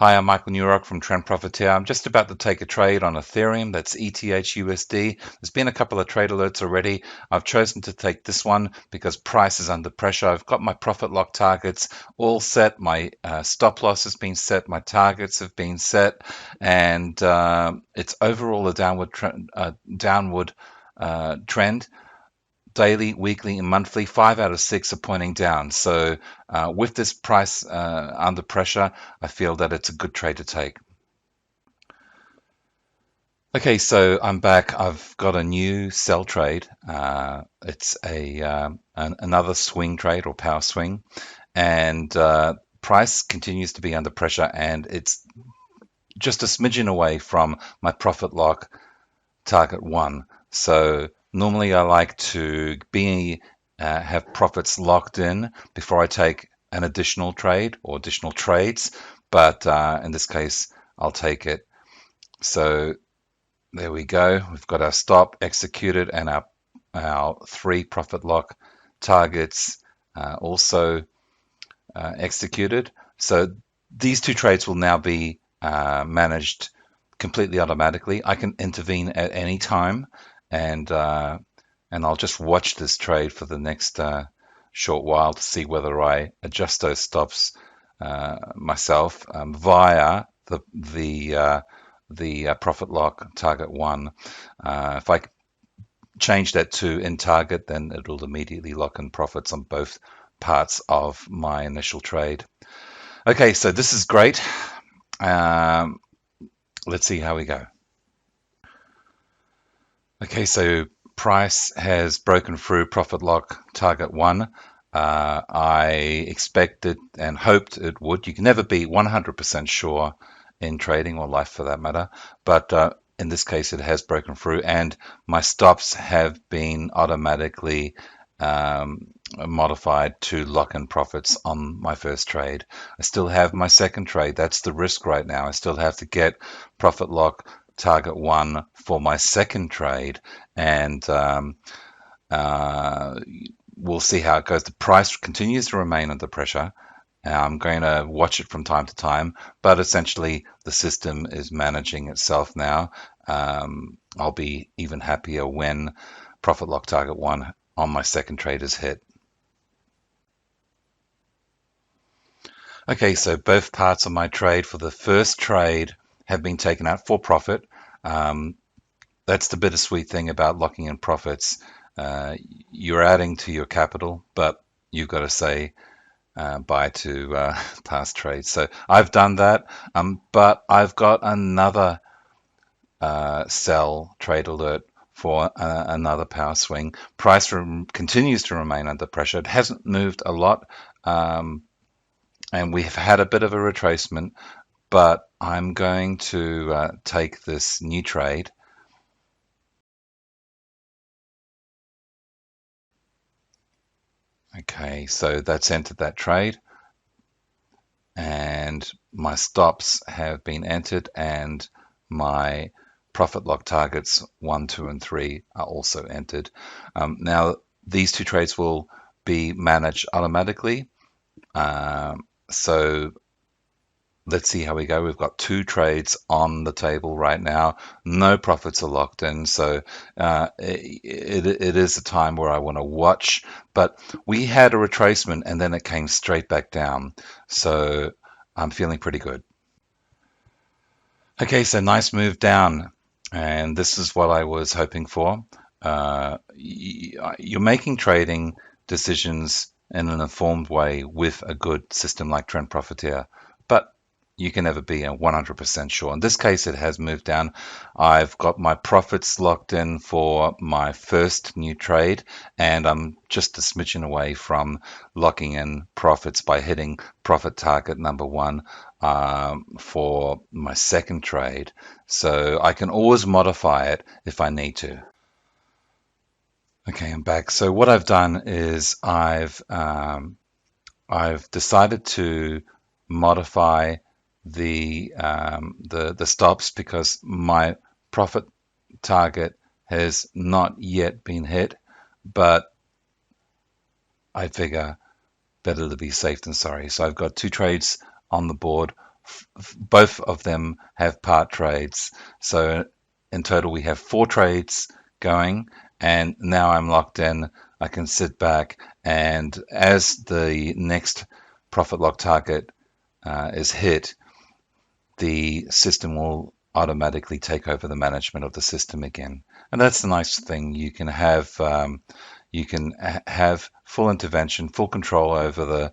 Hi, I'm Michael Newrock from Trend Profiteer. I'm just about to take a trade on Ethereum. That's ETHUSD. There's been a couple of trade alerts already. I've chosen to take this one because price is under pressure. I've got my profit lock targets all set. My stop loss has been set. My targets have been set, and it's overall a downward trend. Daily, weekly, and monthly, 5 out of 6 are pointing down. So with this price under pressure, I feel that it's a good trade to take. Okay, so I'm back. I've got a new sell trade. It's another swing trade or power swing, and price continues to be under pressure, and it's just a smidgen away from my profit lock target 1. So normally I like to have profits locked in before I take an additional trade or additional trades, but in this case I'll take it. So there we go. We've got our stop executed and our 3 profit lock targets also executed. So these 2 trades will now be managed completely automatically. I can intervene at any time, and I'll just watch this trade for the next short while to see whether I adjust those stops myself via the profit lock target 1. If I change that to in target, then it'll immediately lock in profits on both parts of my initial trade. Okay, so this is great. Let's see how we go. Okay, so price has broken through profit lock target 1. I expected and hoped it would. You can never be 100% sure in trading or life for that matter, but in this case it has broken through, and my stops have been automatically modified to lock in profits on my first trade. I still have my second trade. That's the risk right now. I still have to get profit lock target 1 for my second trade, and we'll see how it goes. The price continues to remain under pressure. I'm going to watch it from time to time, but essentially the system is managing itself now. I'll be even happier when profit lock target 1 on my second trade is hit. Okay, so both parts of my trade for the first trade have been taken out for profit. That's the bittersweet thing about locking in profits. You're adding to your capital, but you've got to say bye to past trades. So I've done that, but I've got another sell trade alert for another power swing. Price continues to remain under pressure. It hasn't moved a lot, and we've had a bit of a retracement, but I'm going to take this new trade. Okay, so that's entered that trade, and my stops have been entered, and my profit lock targets 1, 2, and 3 are also entered. Now these 2 trades will be managed automatically. So let's see how we go. We've got 2 trades on the table right now. No profits are locked in, so it is a time where I want to watch. But we had a retracement and then it came straight back down, so I'm feeling pretty good. Okay, so nice move down, and this is what I was hoping for. You're making trading decisions in an informed way with a good system like Trend Profiteer, but you can never be 100% sure. In this case, it has moved down. I've got my profits locked in for my first new trade, and I'm just a smidgen away from locking in profits by hitting profit target number 1 for my second trade. So I can always modify it if I need to. Okay, I'm back. So what I've done is I've decided to modify the stops because my profit target has not yet been hit, but I figure better to be safe than sorry. So I've got 2 trades on the board both of them have part trades. So in total, we have 4 trades going, and now I'm locked in. I can sit back, and as the next profit lock target is hit, the system will automatically take over the management of the system again. And that's the nice thing. You can have full intervention, full control over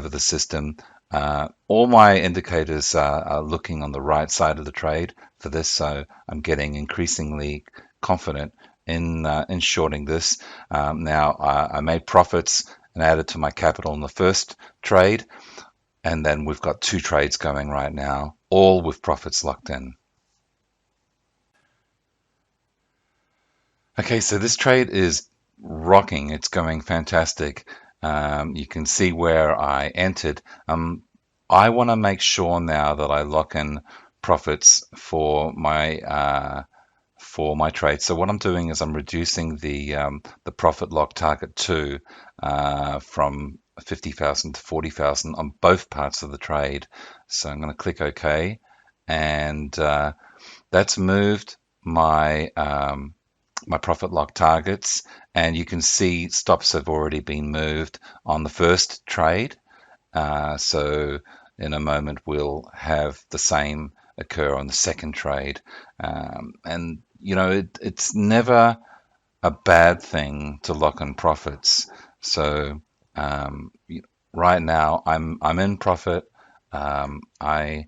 the system. All my indicators are looking on the right side of the trade for this, so I'm getting increasingly confident in shorting this. Now I made profits and added to my capital in the first trade, and then we've got 2 trades going right now, all with profits locked in. Okay, so this trade is rocking. It's going fantastic. You can see where I entered. I want to make sure now that I lock in profits for my trade. So what I'm doing is I'm reducing the profit lock target from 50,000 to 40,000 on both parts of the trade. So I'm going to click OK, and that's moved my profit lock targets, and you can see stops have already been moved on the first trade. So in a moment we'll have the same occur on the second trade. And you know, it's never a bad thing to lock in profits. So right now I'm in profit. I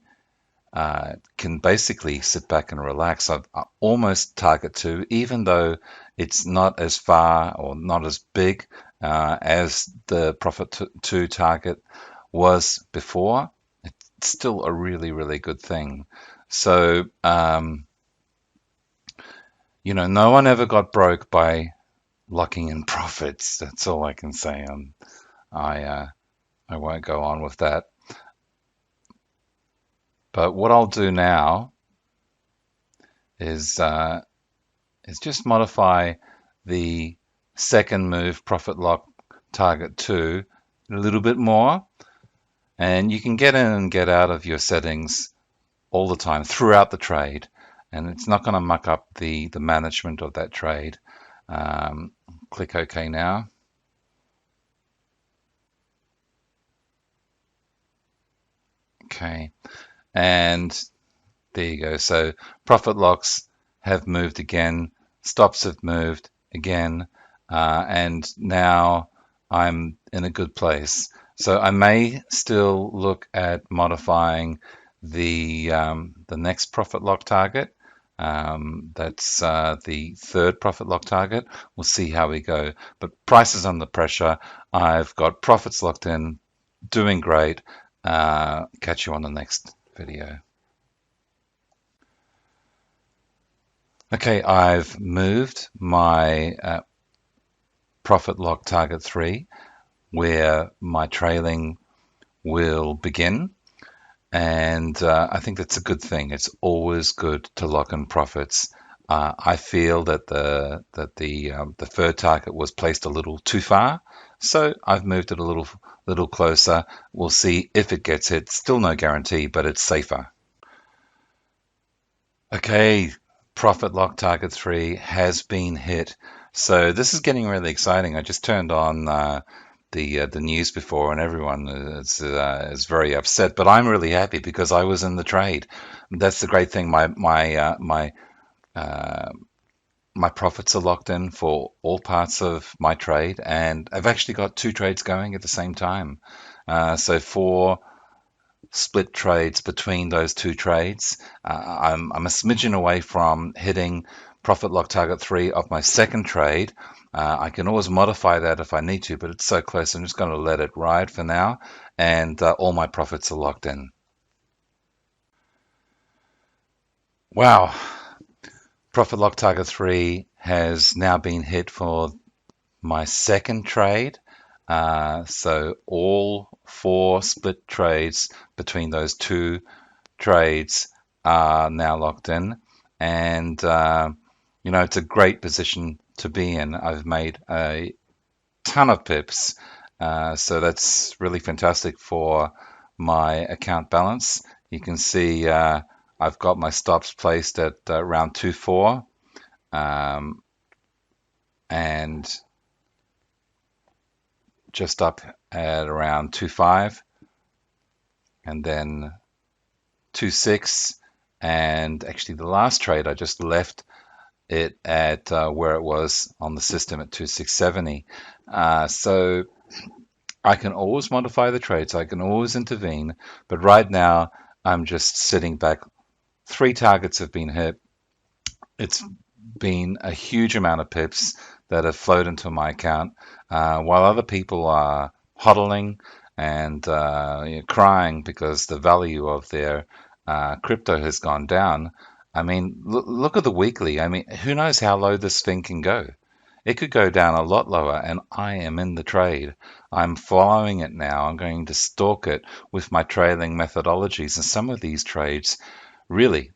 can basically sit back and relax. I almost target 2, even though it's not as far or not as big as the profit 2 target was before. It's still a really, really good thing. So, you know, no one ever got broke by locking in profits. That's all I can say. I won't go on with that. But what I'll do now is just modify the second move profit lock target 2 a little bit more, and you can get in and get out of your settings all the time throughout the trade, and it's not going to muck up the management of that trade. Click OK now. Okay, and there you go. So profit locks have moved again, stops have moved again, and now I'm in a good place. So I may still look at modifying the next profit lock target. That's the third profit lock target. We'll see how we go. But price is under pressure. I've got profits locked in, doing great. Catch you on the next video. Okay, I've moved my profit lock target 3, where my trailing will begin, and I think that's a good thing. It's always good to lock in profits. I feel that the third target was placed a little too far, so I've moved it a little closer. We'll see if it gets hit. Still no guarantee, but it's safer. Okay, profit lock target 3 has been hit. So this is getting really exciting. I just turned on the news before, and everyone is very upset. But I'm really happy because I was in the trade. That's the great thing. My profits are locked in for all parts of my trade, and I've actually got 2 trades going at the same time. So 4 split trades between those 2 trades. I'm a smidgen away from hitting profit lock target 3 of my second trade. I can always modify that if I need to, but it's so close. I'm just going to let it ride for now, and all my profits are locked in. Wow. Profit lock target 3 has now been hit for my second trade. So all 4 split trades between those 2 trades are now locked in, and you know, it's a great position to be in. I've made a ton of pips, so that's really fantastic for my account balance. You can see I've got my stops placed at around 2.4 and just up at around 2.5 and then 2.6, and actually the last trade I just left it at where it was on the system at 2.670. So I can always modify the trades, I can always intervene, but right now I'm just sitting back. 3 targets have been hit. It's been a huge amount of pips that have flowed into my account, while other people are hodling and crying because the value of their crypto has gone down. I mean, look at the weekly. I mean, who knows how low this thing can go? It could go down a lot lower, and I am in the trade. I'm following it now. I'm going to stalk it with my trailing methodologies, and some of these trades really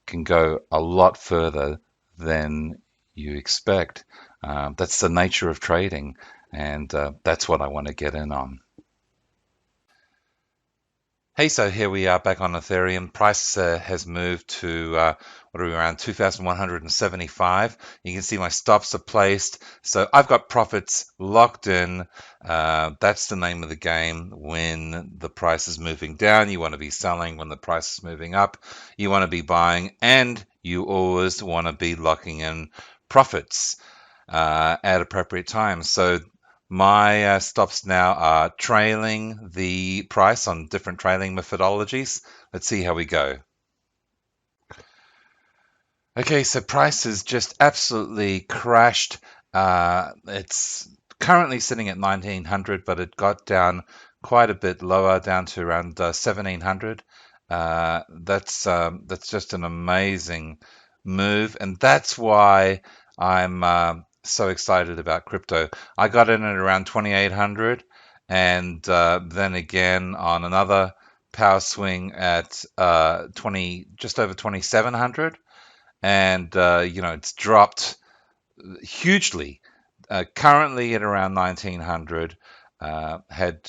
can go a lot further than you expect. That's the nature of trading, and that's what I want to get in on. Hey, so here we are back on Ethereum. Price has moved to what are we, around 2,175. You can see my stops are placed. So I've got profits locked in. That's the name of the game. When the price is moving down, you want to be selling. When the price is moving up, you want to be buying. And you always want to be locking in profits at appropriate times. So my stops now are trailing the price on different trailing methodologies. Let's see how we go. Okay, so price has just absolutely crashed. It's currently sitting at 1900, but it got down quite a bit lower, down to around 1700. That's just an amazing move, and that's why I'm so excited about crypto. I got in at around 2800, and then again on another power swing at 20, just over 2700, and it's dropped hugely. Currently at around 1900, had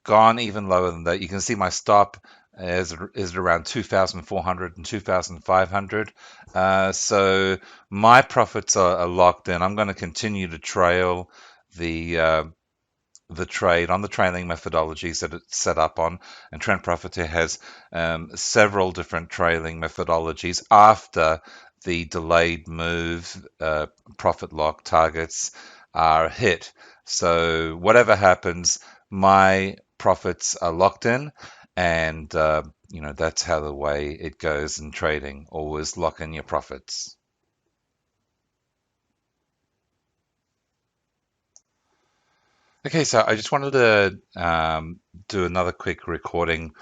gone even lower than that. You can see my stop is around 2,400 and 2,500. So my profits are locked in. I'm going to continue to trail the trade on the trailing methodologies that it's set up on, and Trend Profiteer has several different trailing methodologies after the delayed move profit lock targets are hit. So whatever happens, my profits are locked in, and that's how the way it goes in trading. Always lock in your profits. Okay, so I just wanted to do another quick recording.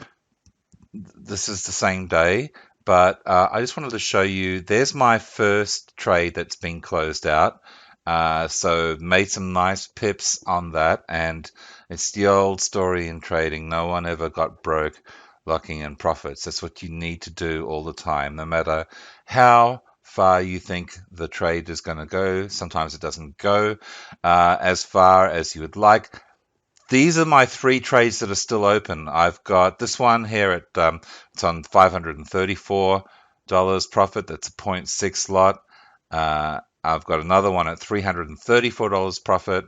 This is the same day, but I just wanted to show you, there's my first trade that's been closed out. So made some nice pips on that, and it's the old story in trading. No one ever got broke locking in profits. That's what you need to do all the time, no matter how far you think the trade is going to go. Sometimes it doesn't go as far as you would like. These are my 3 trades that are still open. I've got this one here at it's on $534 profit. That's a zero point 0.6 lot. I've got another one at $334 profit,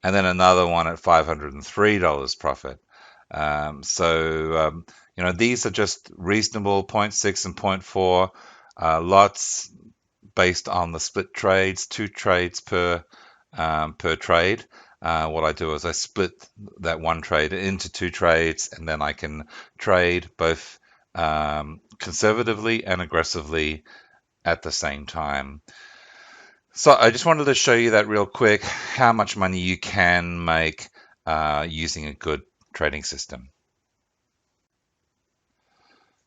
and then another one at $503 profit. These are just reasonable 0.6 and 0.4 lots based on the split trades, 2 trades per trade. What I do is I split that one trade into 2 trades, and then I can trade both conservatively and aggressively at the same time. So I just wanted to show you that real quick, how much money you can make using a good trading system.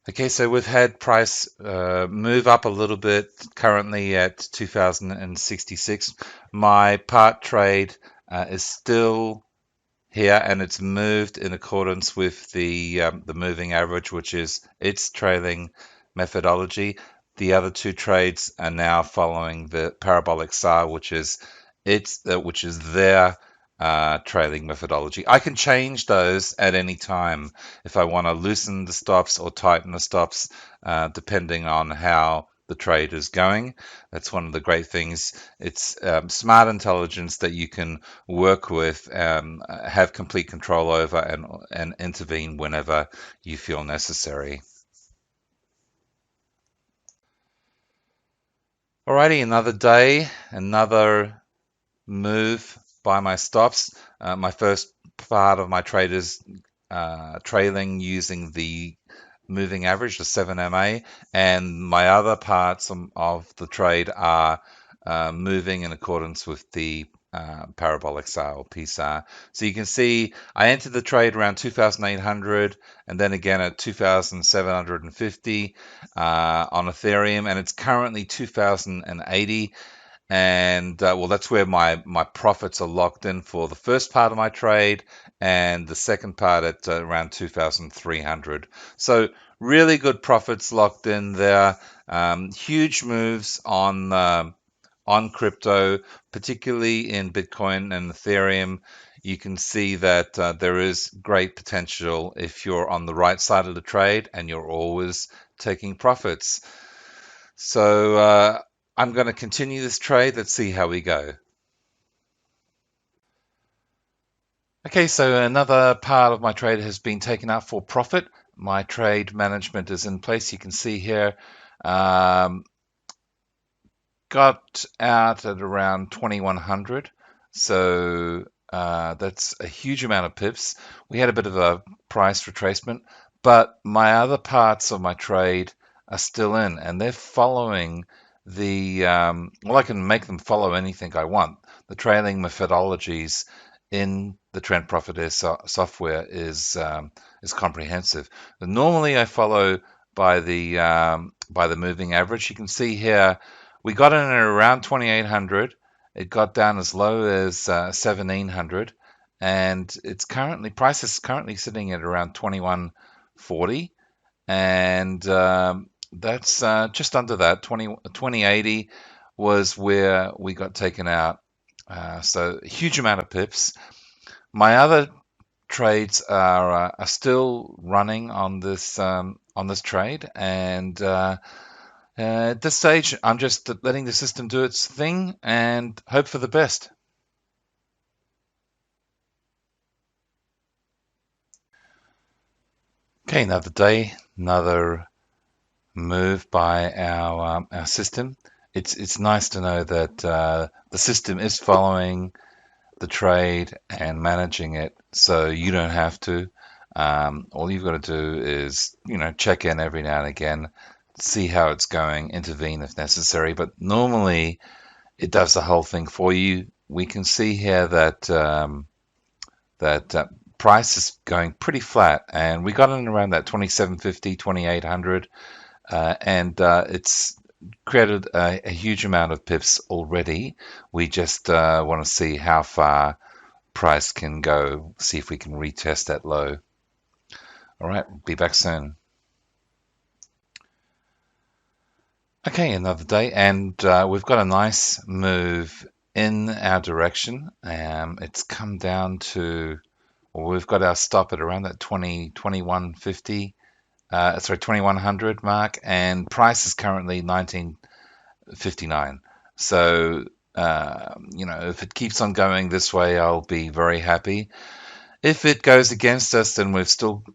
Okay, so we've had price move up a little bit, currently at 2066. My part trade is still here, and it's moved in accordance with the moving average, which is its trailing methodology. The other 2 trades are now following the parabolic SAR, which is their trailing methodology. I can change those at any time if I want to loosen the stops or tighten the stops, depending on how the trade is going. That's one of the great things. It's smart intelligence that you can work with, have complete control over, and intervene whenever you feel necessary. Alrighty, another day, another move by my stops. My first part of my trade is trailing using the moving average, the 7MA, and my other parts of the trade are moving in accordance with the parabolic SAR or PSAR. So you can see I entered the trade around 2,800 and then again at 2,750 on Ethereum, and it's currently 2,080. And well, that's where my profits are locked in for the first part of my trade, and the second part at around 2,300. So really good profits locked in there. Huge moves on crypto, particularly in Bitcoin and Ethereum. You can see that there is great potential if you're on the right side of the trade and you're always taking profits. So I'm going to continue this trade. Let's see how we go. Okay, so another part of my trade has been taken out for profit. My trade management is in place. You can see here, got out at around 2100. So that's a huge amount of pips. We had a bit of a price retracement, but my other parts of my trade are still in, and they're following the, well, I can make them follow anything I want. The trailing methodologies in the Trend Profiteer software is comprehensive. Normally, I follow by the moving average. You can see here we got in at around 2,800. It got down as low as 1,700, and it's currently price is currently sitting at around 2,140, and that's just under that. 2080 was where we got taken out. So a huge amount of pips. My other trades are still running on this trade, and at this stage, I'm just letting the system do its thing and hope for the best. Okay, another day, another move by our system. It's nice to know that the system is following the trade and managing it, so you don't have to. All you've got to do is, check in every now and again, see how it's going, intervene if necessary. But normally, it does the whole thing for you. We can see here that price is going pretty flat, and we got in around that 2750, 2800, and it's created a huge amount of pips already. We just want to see how far price can go, see if we can retest that low. All right, be back soon. Okay, another day, and we've got a nice move in our direction. It's come down to, well, we've got our stop at around that 2150, sorry, 2100 mark, and price is currently 1959. So, if it keeps on going this way, I'll be very happy. If it goes against us, then we've still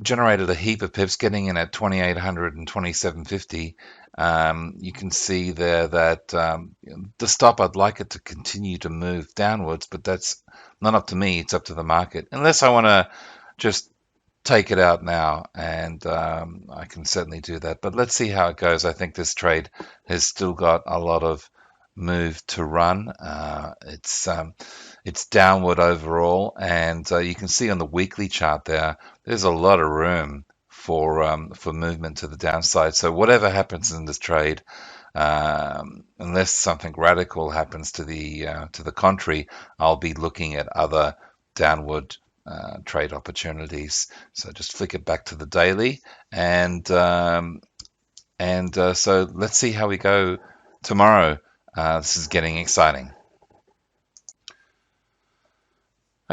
generated a heap of pips, getting in at 2800 and 2750. You can see there that the stop, I'd like it to continue to move downwards, but that's not up to me, it's up to the market. Unless I want to just take it out now, and I can certainly do that. But let's see how it goes. I think this trade has still got a lot of move to run. It's downward overall, and you can see on the weekly chart there's a lot of room for movement to the downside. So whatever happens in this trade, unless something radical happens to the contrary, I'll be looking at other downward trade opportunities. So just flick it back to the daily, and so let's see how we go tomorrow. This is getting exciting.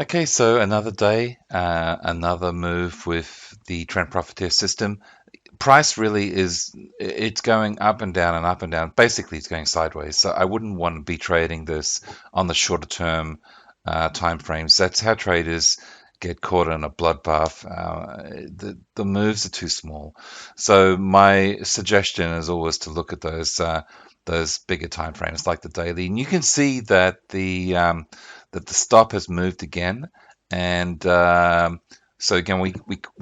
Okay, so another day, another move with the Trend Profiteer system. Price really is, it's going up and down and up and down. Basically, it's going sideways. So I wouldn't want to be trading this on the shorter term time frames. That's how traders get caught in a bloodbath. The moves are too small. So my suggestion is always to look at those bigger time frames like the daily, and you can see that the stop has moved again, and so again, we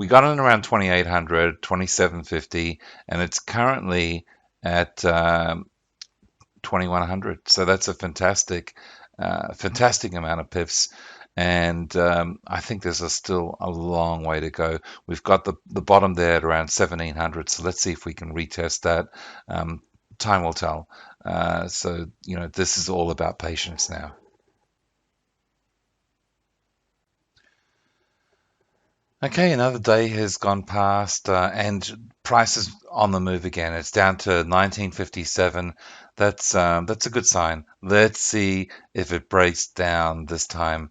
got in around 2800, 2750, and it's currently at 2100. So that's a fantastic amount of pips. And I think there's still a long way to go. We've got the bottom there at around 1700. So let's see if we can retest that. Time will tell. So, this is all about patience now. Okay, another day has gone past, and price is on the move again. It's down to 1957. That's a good sign. Let's see if it breaks down this time.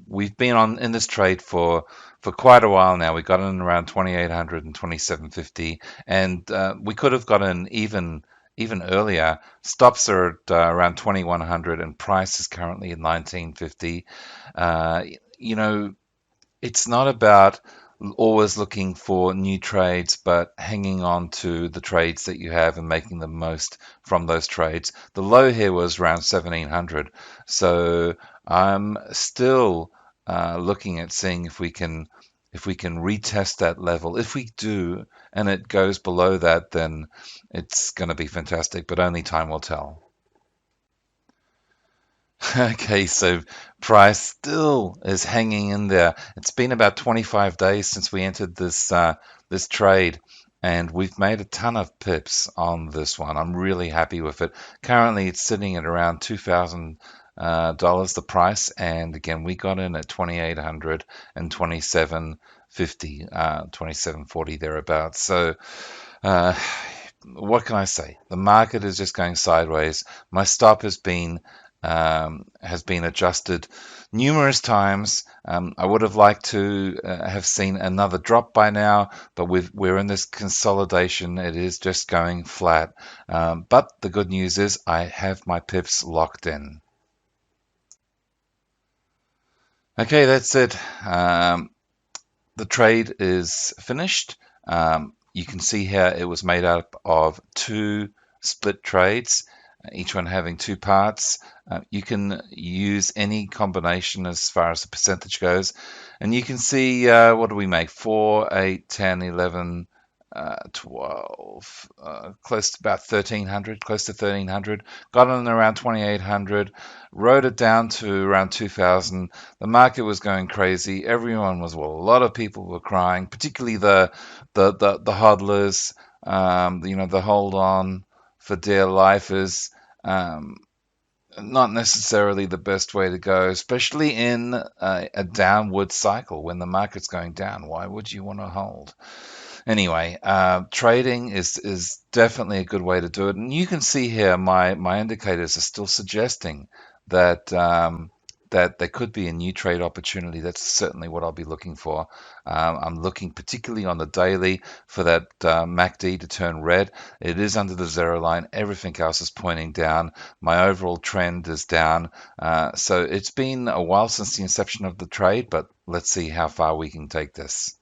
We've been on in this trade for quite a while now. We got in around 2800 and 2750, and we could have gotten even earlier. Stops are at around 2100, and price is currently at 1950. Uh, you know it's not about always looking for new trades, but hanging on to the trades that you have and making the most from those trades. The low here was around 1700, so I'm still looking at seeing if we can retest that level. If we do, and it goes below that, then it's going to be fantastic, but only time will tell. Okay, so price still is hanging in there. It's been about 25 days since we entered this trade, and we've made a ton of pips on this one. I'm really happy with it. Currently, it's sitting at around $2,000 the price, and again, we got in at 2,800 and 2750, 2740 thereabouts. So. Uh, what can I say? The market is just going sideways. My stop has been adjusted numerous times. I would have liked to have seen another drop by now, but we're in this consolidation. It is just going flat. But the good news is I have my pips locked in. Okay, that's it. The trade is finished. You can see here it was made up of two split trades, each one having two parts. You can use any combination as far as the percentage goes. And you can see what do we make? 4, 8, 10, 11, 12, close to about 1300, close to 1300. Got in around 2800, rode it down to around 2000. The market was going crazy. Well, a lot of people were crying, particularly the hodlers, the hold on for dear lifers. Um, Not necessarily the best way to go, especially in a downward cycle when the market's going down. Why would you want to hold? Anyway, trading is definitely a good way to do it, and you can see here my indicators are still suggesting that that there could be a new trade opportunity. That's certainly what I'll be looking for. I'm looking particularly on the daily for that MACD to turn red. It is under the zero line. Everything else is pointing down. My overall trend is down. So it's been a while since the inception of the trade, but let's see how far we can take this.